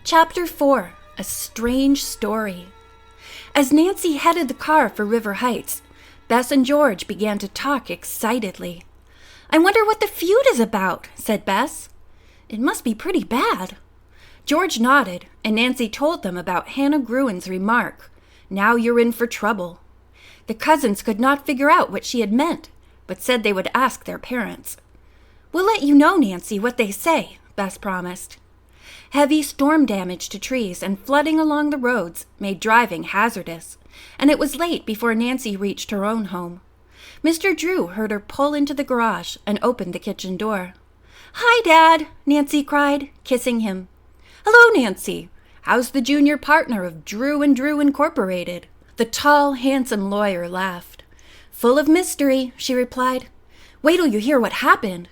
Chapter 4, A Strange Story. As Nancy headed the car for River Heights, Bess and George began to talk excitedly. "I wonder what the feud is about," said Bess. "It must be pretty bad." George nodded, and Nancy told them about Hannah Gruen's remark, "Now you're in for trouble." The cousins could not figure out what she had meant, but said they would ask their parents. "We'll let you know, Nancy, what they say," Bess promised. Heavy storm damage to trees and flooding along the roads made driving hazardous, and it was late before Nancy reached her own home. Mr. Drew heard her pull into the garage and opened the kitchen door. "Hi, Dad," Nancy cried, kissing him. "Hello, Nancy. How's the junior partner of Drew and Drew Incorporated?" The tall, handsome lawyer laughed. "Full of mystery," she replied. "Wait till you hear what happened.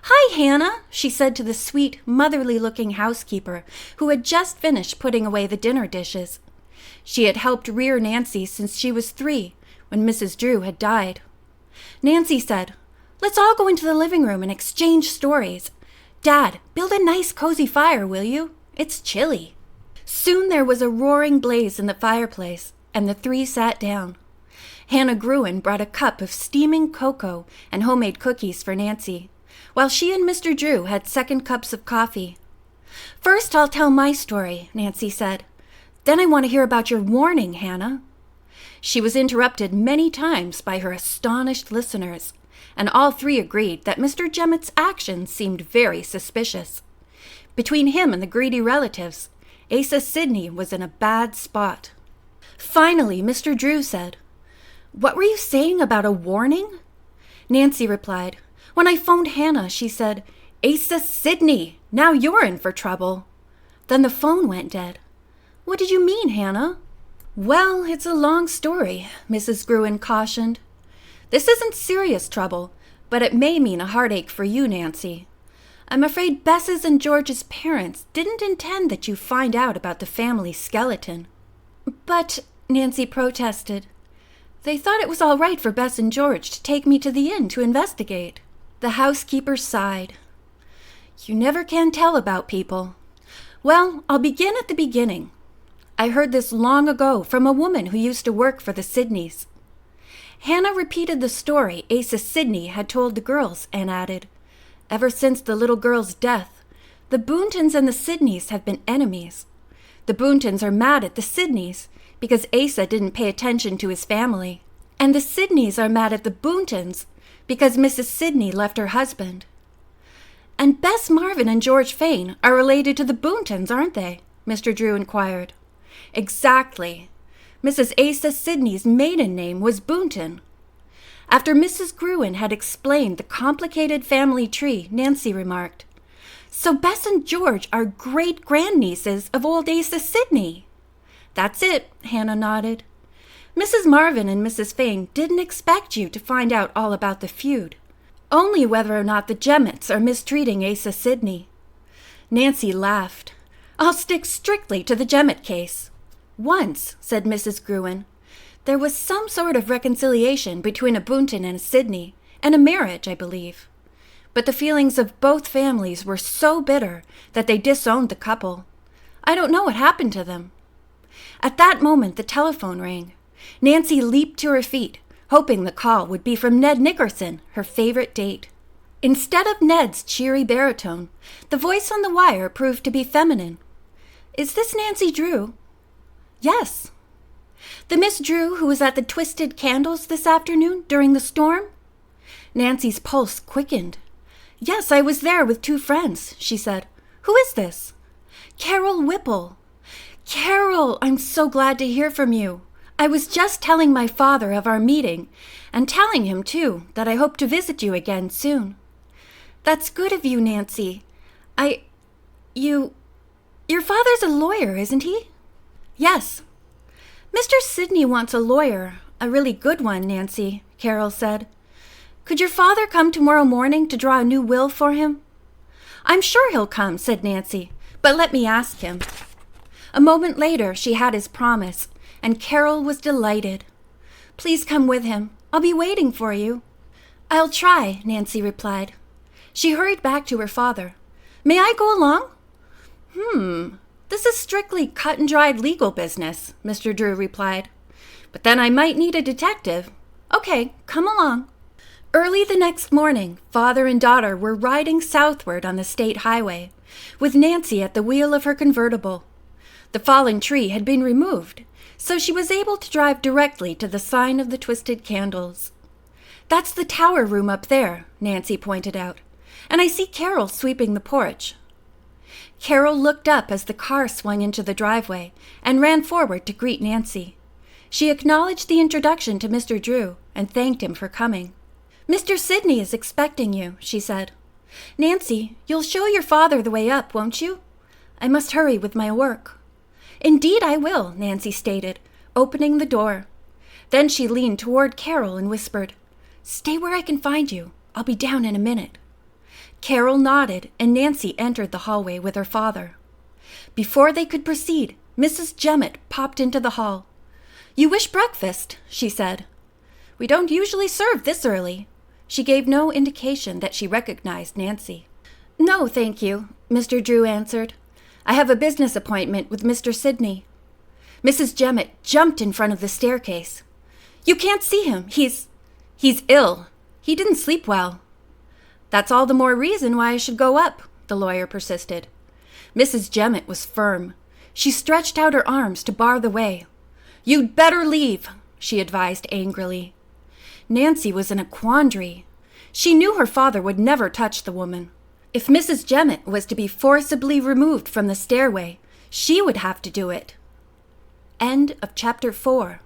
Hi, Hannah," she said to the sweet, motherly-looking housekeeper who had just finished putting away the dinner dishes. She had helped rear Nancy since she was 3, when Mrs. Drew had died. Nancy said, "Let's all go into the living room and exchange stories. Dad, build a nice cozy fire, will you? It's chilly." Soon there was a roaring blaze in the fireplace, and the 3 sat down. Hannah Gruen brought a cup of steaming cocoa and homemade cookies for Nancy, while she and Mr. Drew had second cups of coffee. "First, I'll tell my story," Nancy said. "Then I want to hear about your warning, Hannah." She was interrupted many times by her astonished listeners, and all 3 agreed that Mr. Gemmett's actions seemed very suspicious. Between him and the greedy relatives, Asa Sidney was in a bad spot. Finally, Mr. Drew said, "What were you saying about a warning?" Nancy replied, "When I phoned Hannah, she said, 'Asa Sidney, now you're in for trouble.' Then the phone went dead." "What did you mean, Hannah?" "Well, it's a long story," Mrs. Gruen cautioned. "This isn't serious trouble, but it may mean a heartache for you, Nancy. I'm afraid Bess's and George's parents didn't intend that you find out about the family skeleton." "But," Nancy protested, "they thought it was all right for Bess and George to take me to the inn to investigate." The housekeeper sighed. "You never can tell about people. Well, I'll begin at the beginning. I heard this long ago from a woman who used to work for the Sidneys." Hannah repeated the story Asa Sidney had told the girls and added, "Ever since the little girl's death, the Boontons and the Sidneys have been enemies. The Boontons are mad at the Sidneys because Asa didn't pay attention to his family, and the Sidneys are mad at the Boontons because Mrs. Sidney left her husband." "And Bess Marvin and George Fane are related to the Boontons, aren't they?" Mr. Drew inquired. "Exactly. Mrs. Asa Sidney's maiden name was Boonton." After Mrs. Gruen had explained the complicated family tree, Nancy remarked, "So Bess and George are great-grandnieces of old Asa Sidney." "That's it," Hannah nodded. "Mrs. Marvin and Mrs. Fane didn't expect you to find out all about the feud, only whether or not the Gemmetts are mistreating Asa Sidney." Nancy laughed. "I'll stick strictly to the Gemmett case. Once," said Mrs. Gruen, "there was some sort of reconciliation between a Boonton and a Sidney, and a marriage, I believe. But the feelings of both families were so bitter that they disowned the couple. I don't know what happened to them." At that moment, the telephone rang. Nancy leaped to her feet, hoping the call would be from Ned Nickerson, her favorite date. Instead of Ned's cheery baritone, the voice on the wire proved to be feminine. "Is this Nancy Drew?" "Yes." "The Miss Drew who was at the Twisted Candles this afternoon during the storm?" Nancy's pulse quickened. "Yes, I was there with 2 friends," she said. "Who is this?" "Carol Wipple." "Carol, I'm so glad to hear from you. I was just telling my father of our meeting, and telling him, too, that I hope to visit you again soon." "That's good of you, Nancy. Your father's a lawyer, isn't he?" "Yes." "Mr. Sidney wants a lawyer, a really good one, Nancy," Carol said. "Could your father come tomorrow morning to draw a new will for him?" "I'm sure he'll come," said Nancy, "but let me ask him." A moment later, she had his promise, and Carol was delighted. "Please come with him. I'll be waiting for you." "I'll try," Nancy replied. She hurried back to her father. "May I go along?" This is strictly cut-and-dried legal business, Mr. Drew replied. But then I might need a detective. Okay, come along. Early the next morning, father and daughter were riding southward on the state highway, with Nancy at the wheel of her convertible. The fallen tree had been removed, so she was able to drive directly to the sign of the Twisted Candles. That's the tower room up there, Nancy pointed out, and I see Carol sweeping the porch. Carol looked up as the car swung into the driveway and ran forward to greet Nancy. She acknowledged the introduction to Mr. Drew and thanked him for coming. Mr. Sidney is expecting you, she said. Nancy, you'll show your father the way up, won't you? I must hurry with my work. Indeed I will, Nancy stated, opening the door. Then she leaned toward Carol and whispered, Stay where I can find you. I'll be down in a minute. Carol nodded, and Nancy entered the hallway with her father. Before they could proceed, Mrs. Jemmett popped into the hall. You wish breakfast, she said. We don't usually serve this early. She gave no indication that she recognized Nancy. No, thank you, Mr. Drew answered. I have a business appointment with Mr. Sidney. Mrs. Jemmett jumped in front of the staircase. You can't see him. He's ill. He didn't sleep well. That's all the more reason why I should go up, the lawyer persisted. Mrs. Jemmett was firm. She stretched out her arms to bar the way. You'd better leave, she advised angrily. Nancy was in a quandary. She knew her father would never touch the woman. If Mrs. Jemmett was to be forcibly removed from the stairway, she would have to do it. End of chapter 4.